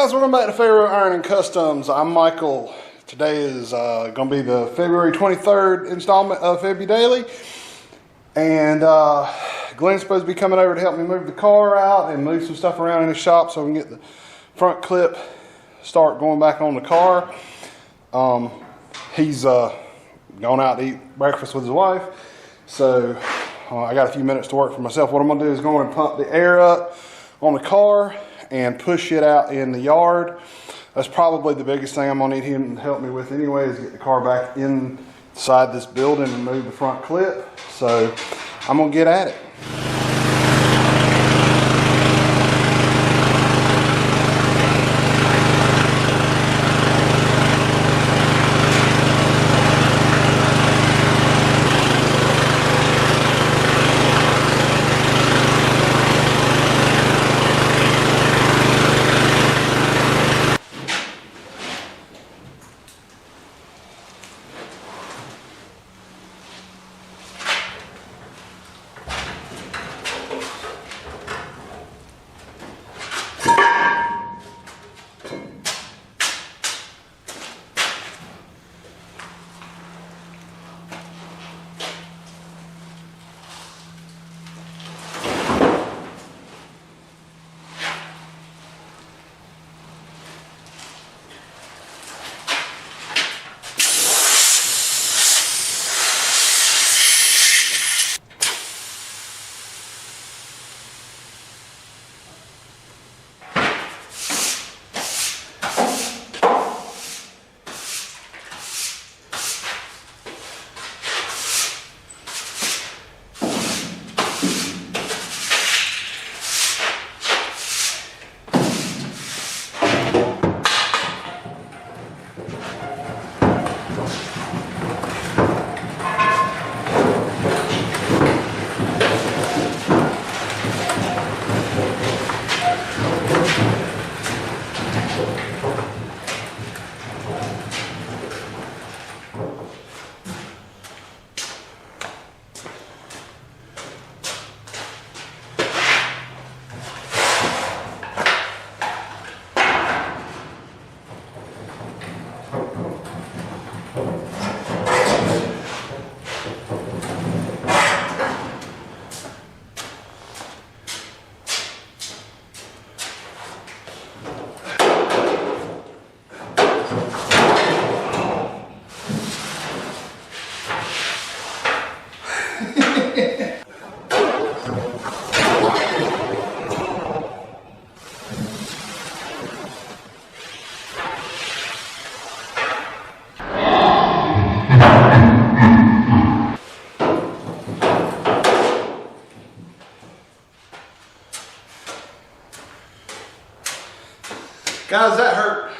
guys, welcome back to Pharaoh Iron and Customs. I'm Michael. Today is going to be the February 23rd installment of FebUdaily. And Glenn's supposed to be coming over to help me move the car out and move some stuff around in the shop so we can get the front clip start going back on the car. He's gone out to eat breakfast with his wife. So I got a few minutes to work for myself. What I'm going to do is go and pump the air up on the car and push it out in the yard. That's probably the biggest thing I'm gonna need him to help me with anyway, is get the car back inside this building and move the front clip. So I'm gonna get at it. Guys, that hurt.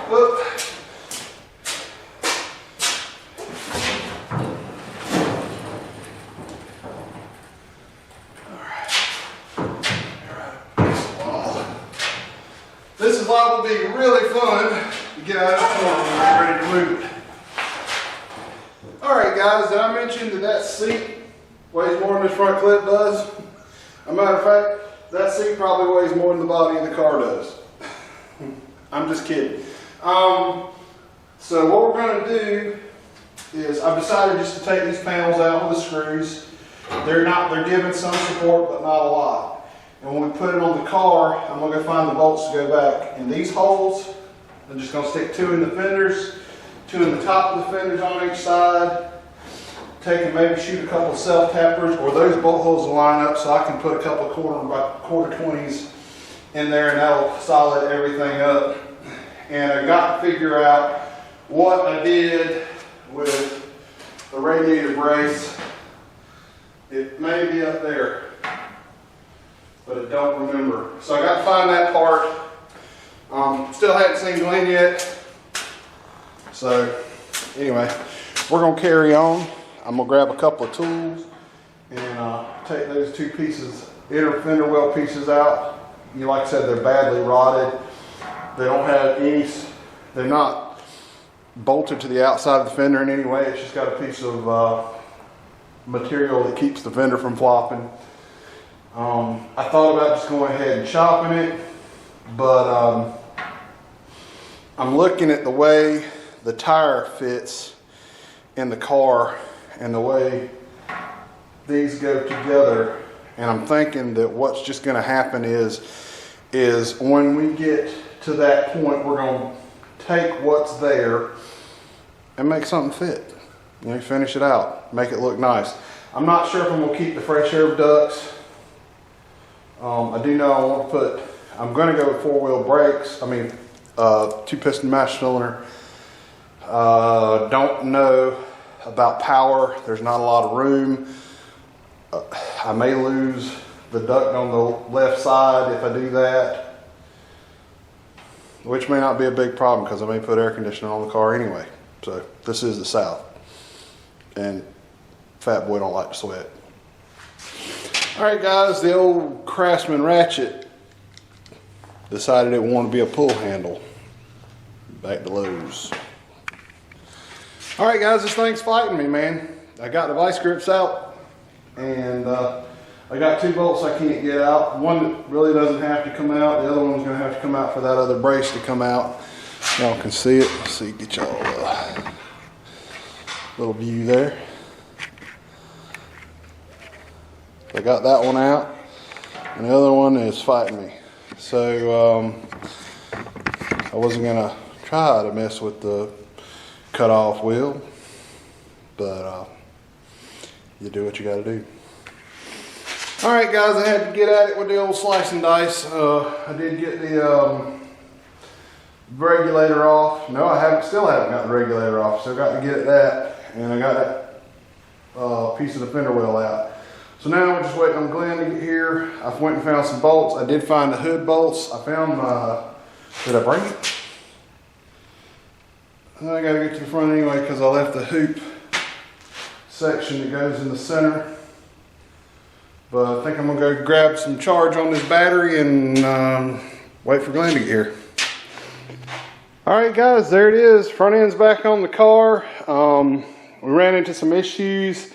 Whoop. This is liable to be really fun to get out of the corner when we're ready to move it. Alright guys, did I mention that seat weighs more than this front clip does? As a matter of fact, that seat probably weighs more than the body of the car does. I'm just kidding. So what we're going to do is, I've decided just to take these panels out with the screws. They're giving some support, but not a lot. And when we put it on the car, I'm going to go find the bolts to go back in these holes. I'm just going to stick 2 in the fenders, 2 in the top of the fenders on each side. Take and maybe shoot a couple of self-tappers, or those bolt holes will line up so I can put a couple of quarter 20s in there, and that'll solid everything up. And I got to figure out what I did with the radiator brace. It may be up there, but I don't remember. So I got to find that part. Still haven't seen Glen yet. So anyway, we're going to carry on. I'm going to grab a couple of tools and take those 2 pieces, inner fender well pieces out. Like I said, they're badly rotted. They don't have any, they're not bolted to the outside of the fender in any way. It's just got a piece of material that keeps the fender from flopping. I thought about just going ahead and chopping it, but I'm looking at the way the tire fits in the car and the way these go together, and I'm thinking that what's just going to happen is when we get to that point, we're going to take what's there and make something fit. You know, finish it out, make it look nice. I'm not sure if I'm going to keep the fresh air ducts. I do know I want to put, I'm going to go with 4-wheel brakes. I mean, 2-piston master cylinder. Don't know about power. There's not a lot of room. I may lose the duct on the left side if I do that, which may not be a big problem because I may put air conditioning on the car anyway. So this is the South, and fat boy don't like to sweat. All right, guys, the old Craftsman ratchet decided it wanted to be a pull handle. Back to Lowe's. All right, guys, this thing's fighting me, man. I got the vice grips out, and I got 2 bolts I can't get out. One that really doesn't have to come out. The other one's gonna have to come out for that other brace to come out. Y'all can see it. Let's see, get y'all a little view there. I got that one out, and the other one is fighting me. So I wasn't gonna try to mess with the cut-off wheel, but you do what you gotta do. All right, guys, I had to get at it with the old slice and dice. I did get the regulator off. No, still haven't got the regulator off. Still got to get at that, and I got that piece of the fender well out. So now we're just waiting on Glenn to get here. I went and found some bolts. I did find the hood bolts. I found did I bring it? I gotta get to the front anyway because I left the hoop section that goes in the center. But I think I'm gonna go grab some charge on this battery and wait for Glenn to get here. All right, guys, there it is. Front end's back on the car. We ran into some issues.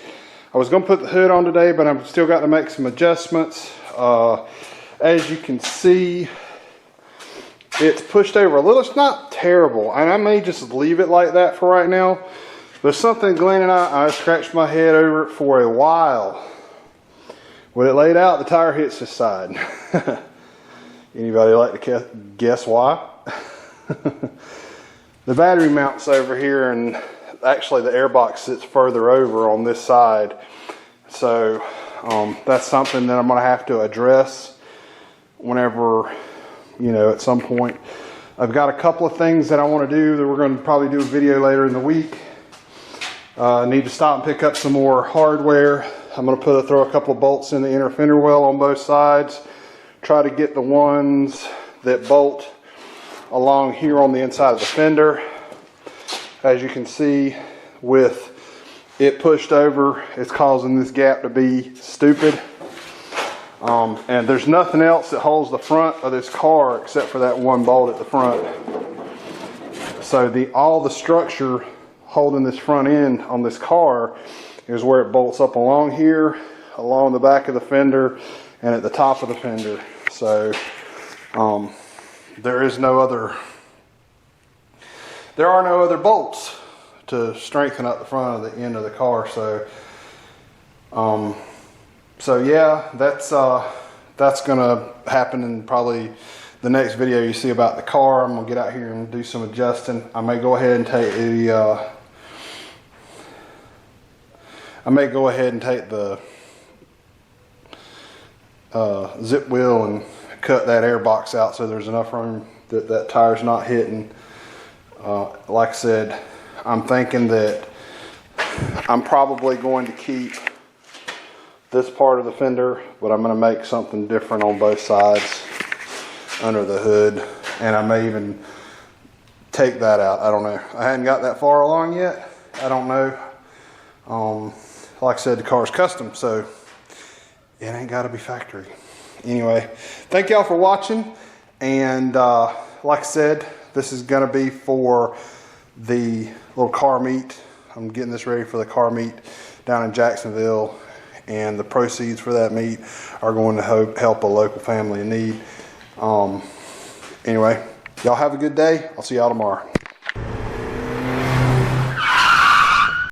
I was gonna put the hood on today, but I've still got to make some adjustments. As you can see, it's pushed over a little. It's not terrible, and I may just leave it like that for right now. There's something Glen and I scratched my head over it for a while. When it laid out, the tire hits this side. Anybody like to guess why? The battery mounts over here, and actually the airbox sits further over on this side. So that's something that I'm going to have to address whenever, you know, at some point. I've got a couple of things that I want to do that we're going to probably do a video later in the week. I need to stop and pick up some more hardware. I'm going to throw a couple of bolts in the inner fender well on both sides. Try to get the ones that bolt along here on the inside of the fender. As you can see, with it pushed over, it's causing this gap to be stupid. And there's nothing else that holds the front of this car except for that one bolt at the front. So all the structure holding this front end on this car is where it bolts up along here, along the back of the fender, and at the top of the fender. So there are no other bolts to strengthen up the front of the end of the car. So yeah, that's gonna happen in probably the next video you see about the car. I'm gonna get out here and do some adjusting. I may go ahead and take the zip wheel and cut that air box out so there's enough room that tire's not hitting. Like I said, I'm thinking that I'm probably going to keep this part of the fender, but I'm going to make something different on both sides under the hood, and I may even take that out. I don't know. I hadn't got that far along yet. I don't know. Like I said, the car's custom, so it ain't got to be factory. Anyway, thank y'all for watching, and like I said, this is going to be for the little car meet. I'm getting this ready for the car meet down in Jacksonville, and the proceeds for that meat are going to help a local family in need. Anyway, y'all have a good day. I'll see y'all tomorrow.